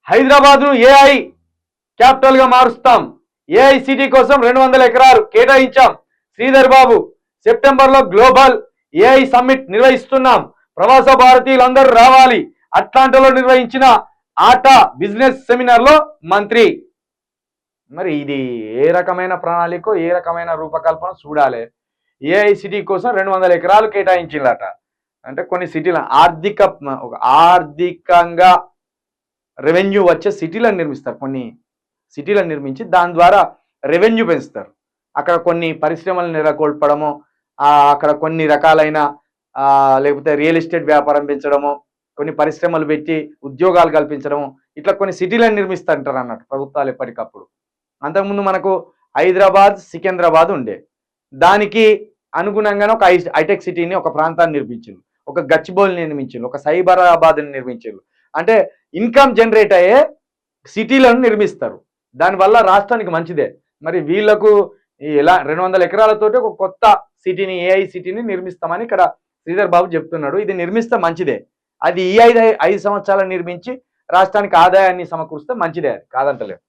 హైదరాబాద్ను AI capital గా మారుస్తాం. AICTE కోసం 200 ఎకరాలు కేటాయించాం. శ్రీధర్ బాబు, సెప్టెంబర్లో గ్లోబల్ ఏఐ సమ్మిట్ నిర్వహిస్తున్నాం. ప్రవాస భారతీయులందరూ రావాలి. అట్లాంటాలో నిర్వహించిన ఆటా బిజినెస్ సెమినార్ లో మంత్రి. మరి ఇది ఏ రకమైన ప్రణాళిక, ఏ రకమైన రూపకల్పన చూడాలి. ఏఐసిటీ కోసం 200 ఎకరాలు కేటాయించిందట. అంటే కొన్ని సిటీల ఆర్థికంగా రెవెన్యూ వచ్చే సిటీలను నిర్మిస్తారు. కొన్ని సిటీలను నిర్మించి దాని ద్వారా రెవెన్యూ పెంచుతారు. అక్కడ కొన్ని పరిశ్రమలు నెలకొల్పడము, అక్కడ కొన్ని రకాలైన లేకపోతే రియల్ ఎస్టేట్ వ్యాపారం పెంచడము, కొన్ని పరిశ్రమలు పెట్టి ఉద్యోగాలు కల్పించడము, ఇట్లా కొన్ని సిటీలను నిర్మిస్తుంటారు అన్నట్టు ప్రభుత్వాలు ఎప్పటికప్పుడు. అంతకుముందు మనకు హైదరాబాద్, సికింద్రాబాద్ ఉండే. దానికి అనుగుణంగానే ఒక హైటెక్ సిటీని, ఒక ప్రాంతాన్ని నిర్మించారు, ఒక గచ్చిబౌలిని నిర్మించారు, ఒక సైబరాబాద్ని నిర్మించారు. అంటే ఇన్కమ్ జనరేట్ అయ్యే సిటీలను నిర్మిస్తారు. దానివల్ల రాష్ట్రానికి మంచిదే. మరి వీళ్లకు ఎలా 200 ఎకరాలతోటి ఒక కొత్త సిటీని, ఏఐ సిటీని నిర్మిస్తామని ఇక్కడ శ్రీధర్ బాబు చెప్తున్నాడు. ఇది నిర్మిస్తే మంచిదే. అది ఈ 5 సంవత్సరాలు నిర్మించి రాష్ట్రానికి ఆదాయాన్ని సమకూరిస్తే మంచిదే, కాదంటలేదు.